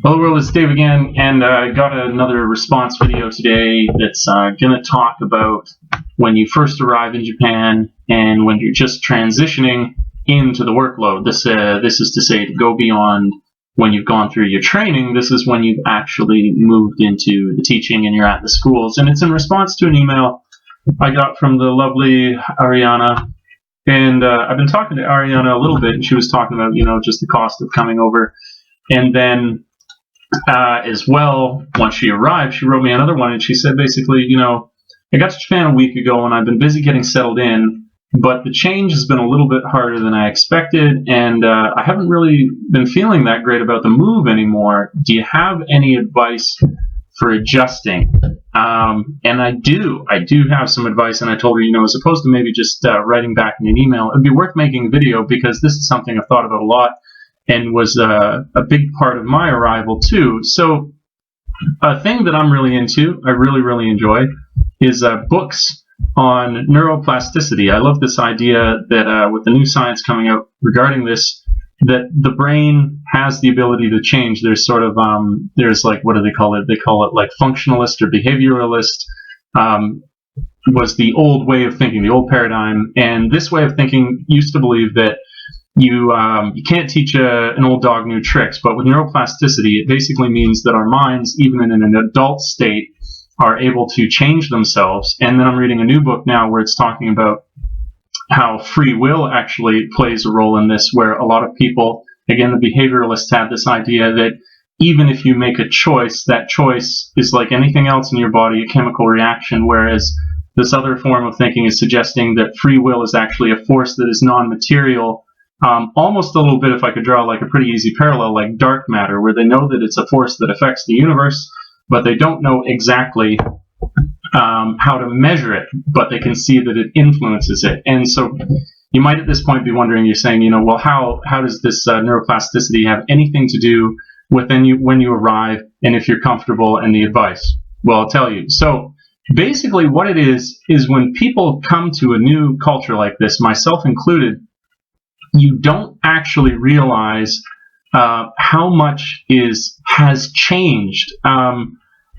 Hello world, it's Dave again, and I got another response video today that's going to talk about when you first arrive in Japan and when you're just transitioning into the workload. This is to say, to go beyond when you've gone through your training. This is when you've actually moved into the teaching and you're at the schools. And it's in response to an email I got from the lovely Ariana. And I've been talking to Ariana a little bit, and she was talking about, just the cost of coming over. And then as well, once she arrived, she wrote me another one, and she said basically, I got to Japan a week ago, and I've been busy getting settled in, but the change has been a little bit harder than I expected, and I haven't really been feeling that great about the move anymore. Do you have any advice for adjusting? And I do have some advice, and I told her, as opposed to maybe just writing back in an email, it'd be worth making a video because this is something I've thought about a lot and was a big part of my arrival too. So a thing that I'm really into, I really enjoy, is books on neuroplasticity. I love this idea that with the new science coming out regarding this, that the brain has the ability to change. There's sort of, there's like, what do they call it? They call it like functionalist or behavioralist, was the old way of thinking, the old paradigm. And this way of thinking used to believe that you can't teach an old dog new tricks, but with neuroplasticity, it basically means that our minds, even in an adult state, are able to change themselves. And then I'm reading a new book now where it's talking about how free will actually plays a role in this, where a lot of people, again, the behavioralists have this idea that even if you make a choice, that choice is like anything else in your body, a chemical reaction, whereas this other form of thinking is suggesting that free will is actually a force that is non-material. Almost a little bit, if I could draw like a pretty easy parallel, like dark matter, where they know that it's a force that affects the universe, but they don't know exactly how to measure it, but they can see that it influences it. And so you might at this point be wondering, you're saying, well, how does this neuroplasticity have anything to do with when you arrive and if you're comfortable and the advice? Well, I'll tell you. So basically what it is when people come to a new culture like this, myself included, you don't actually realize how much has changed.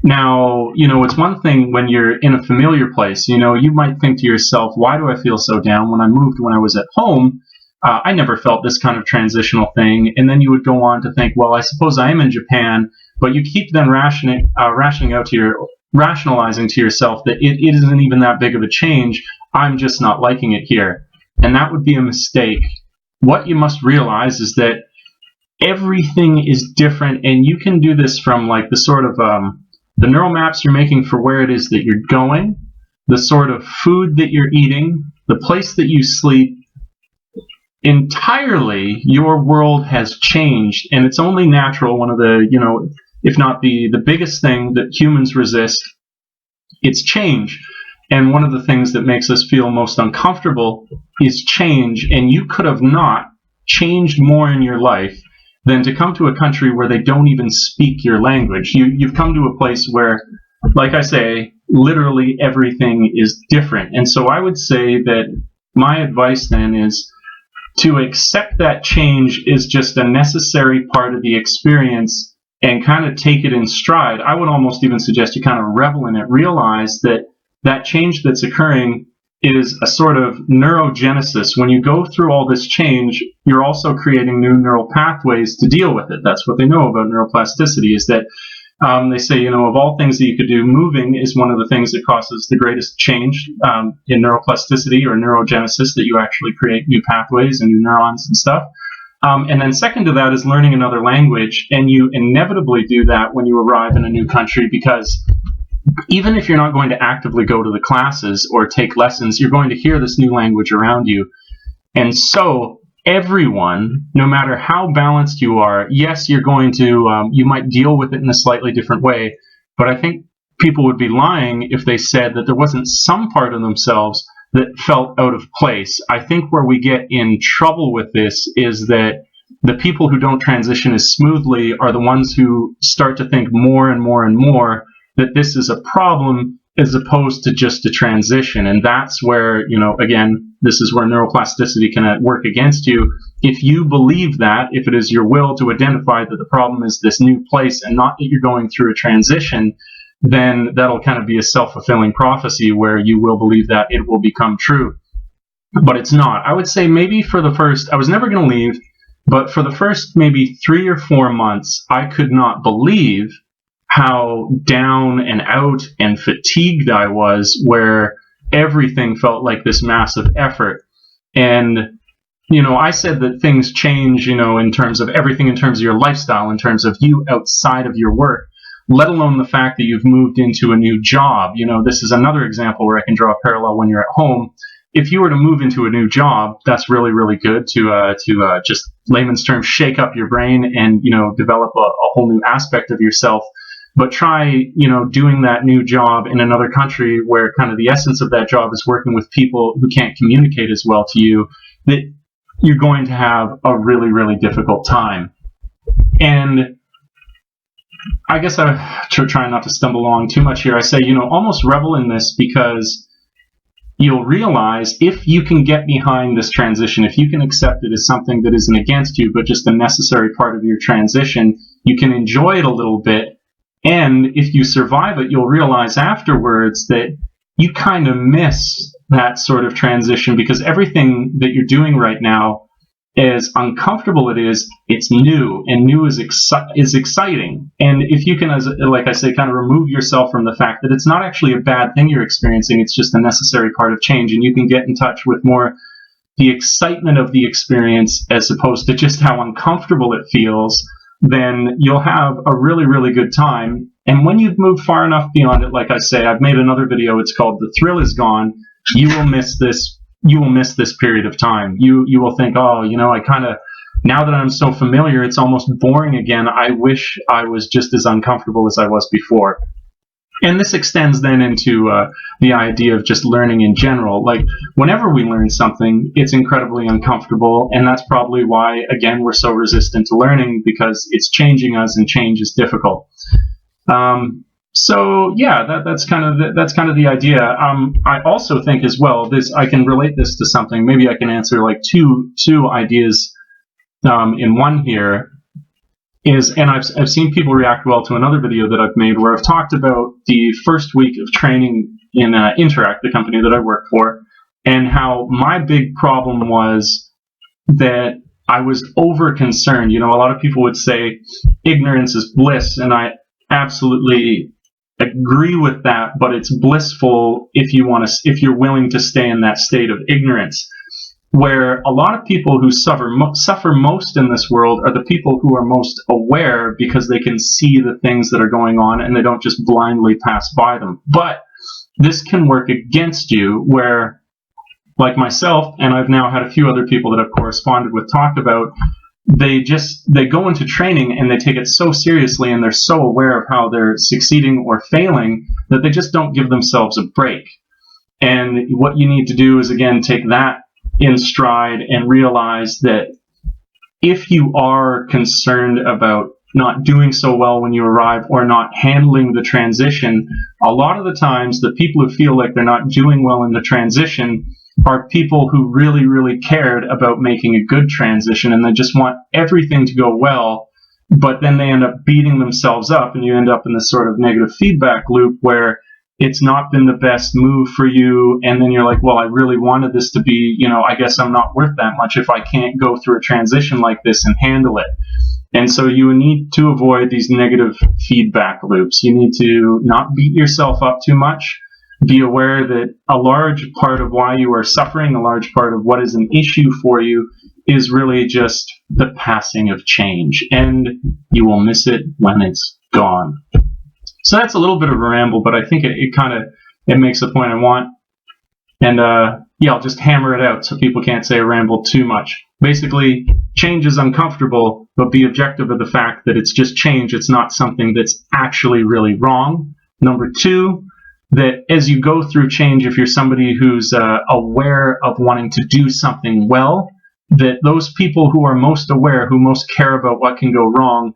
Now, it's one thing when you're in a familiar place. You might think to yourself, why do I feel so down? When I moved, when I was at home, I never felt this kind of transitional thing. And then you would go on to think, well, I suppose I am in Japan, but you keep then rationalizing to yourself that it isn't even that big of a change. I'm just not liking it here. And that would be a mistake. What you must realize is that everything is different, and you can do this from like the sort of the neural maps you're making for where it is that you're going, the sort of food that you're eating, the place that you sleep. Entirely, your world has changed, and it's only natural. One of the, if not the biggest thing that humans resist, it's change. And one of the things that makes us feel most uncomfortable is change. And you could have not changed more in your life than to come to a country where they don't even speak your language. You've come to a place where, like I say, literally everything is different. And so I would say that my advice then is to accept that change is just a necessary part of the experience and kind of take it in stride. I would almost even suggest you kind of revel in it, realize that change that's occurring is a sort of neurogenesis. When you go through all this change, you're also creating new neural pathways to deal with it. That's what they know about neuroplasticity, is that they say, of all things that you could do, moving is one of the things that causes the greatest change in neuroplasticity or neurogenesis, that you actually create new pathways and new neurons and stuff. And then second to that is learning another language, and you inevitably do that when you arrive in a new country, because even if you're not going to actively go to the classes or take lessons, you're going to hear this new language around you. And so everyone, no matter how balanced you are, yes, you're going to, you might deal with it in a slightly different way, but I think people would be lying if they said that there wasn't some part of themselves that felt out of place. I think where we get in trouble with this is that the people who don't transition as smoothly are the ones who start to think more and more and more that this is a problem, as opposed to just a transition. And that's where, again, this is where neuroplasticity can work against you. If you believe that, if it is your will to identify that the problem is this new place and not that you're going through a transition, then that'll kind of be a self-fulfilling prophecy where you will believe that it will become true. But it's not. I would say maybe for the first, I was never going to leave, but for the first maybe 3 or 4 months, I could not believe how down and out and fatigued I was, where everything felt like this massive effort. And, I said that things change, in terms of everything, in terms of your lifestyle, in terms of you outside of your work, let alone the fact that you've moved into a new job. This is another example where I can draw a parallel when you're at home. If you were to move into a new job, that's really, really good to just layman's terms, shake up your brain and, develop a whole new aspect of yourself. But try, doing that new job in another country where kind of the essence of that job is working with people who can't communicate as well to you, that you're going to have a really, really difficult time. And I guess I'm trying not to stumble along too much here. I say, almost revel in this, because you'll realize if you can get behind this transition, if you can accept it as something that isn't against you, but just a necessary part of your transition, you can enjoy it a little bit. And if you survive it, you'll realize afterwards that you kind of miss that sort of transition, because everything that you're doing right now, as uncomfortable it is, it's new, and new is exciting. And if you can, like I say, kind of remove yourself from the fact that it's not actually a bad thing you're experiencing, it's just a necessary part of change, and you can get in touch with more the excitement of the experience as opposed to just how uncomfortable it feels, then you'll have a really, really good time. And when you've moved far enough beyond it, like I say, I've made another video, it's called The Thrill Is Gone, you will miss this period of time. You will think, I kind of, now that I'm so familiar, it's almost boring again. I wish I was just as uncomfortable as I was before. And this extends then into the idea of just learning in general. Like, whenever we learn something, it's incredibly uncomfortable, and that's probably why, again, we're so resistant to learning, because it's changing us, and change is difficult. So yeah, that's kind of the idea. I also think as well, I can relate this to something. Maybe I can answer like two ideas in one here. And I've seen people react well to another video that I've made where I've talked about the first week of training in Interact, the company that I work for, and how my big problem was that I was over concerned. A lot of people would say ignorance is bliss, and I absolutely agree with that, but it's blissful if you're willing to stay in that state of ignorance. Where a lot of people who suffer most in this world are the people who are most aware, because they can see the things that are going on and they don't just blindly pass by them. But this can work against you, where, like myself, and I've now had a few other people that I've corresponded with talk about, they go into training and they take it so seriously, and they're so aware of how they're succeeding or failing that they just don't give themselves a break. And what you need to do is, again, take that in stride and realize that if you are concerned about not doing so well when you arrive, or not handling the transition, a lot of the times the people who feel like they're not doing well in the transition are people who really, really cared about making a good transition, and they just want everything to go well, but then they end up beating themselves up, and you end up in this sort of negative feedback loop where it's not been the best move for you, and then you're like, well, I really wanted this to be, I guess I'm not worth that much if I can't go through a transition like this and handle it. And so you need to avoid these negative feedback loops. You need to not beat yourself up too much. Be aware that a large part of why you are suffering, a large part of what is an issue for you, is really just the passing of change, and you will miss it when it's gone. So that's a little bit of a ramble, but I think it makes the point I want. And I'll just hammer it out so people can't say I ramble too much. Basically, change is uncomfortable, but be objective of the fact that it's just change. It's not something that's actually really wrong. Number two, that as you go through change, if you're somebody who's aware of wanting to do something well, that those people who are most aware, who most care about what can go wrong,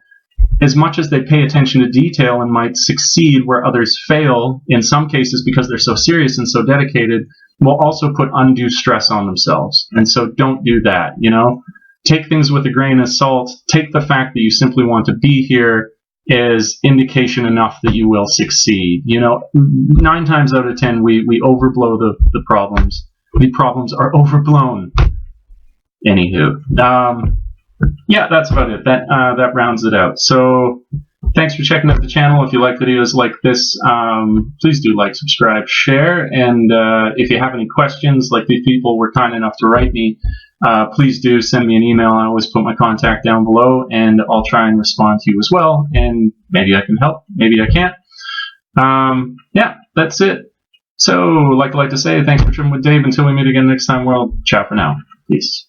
as much as they pay attention to detail and might succeed where others fail, in some cases because they're so serious and so dedicated, will also put undue stress on themselves. And so don't do that, you know? Take things with a grain of salt. Take the fact that you simply want to be here as indication enough that you will succeed. You know, 9 times out of 10, we overblow the problems. The problems are overblown. Anywho, yeah, that's about it. That rounds it out. So thanks for checking out the channel. If you like videos like this, please do like, subscribe, share. And if you have any questions, like these people were kind enough to write me, please do send me an email. I always put my contact down below, and I'll try and respond to you as well. And maybe I can help. Maybe I can't. Yeah, that's it. So, like I like to say, thanks for tripping with Dave. Until we meet again next time, world. Ciao for now. Peace.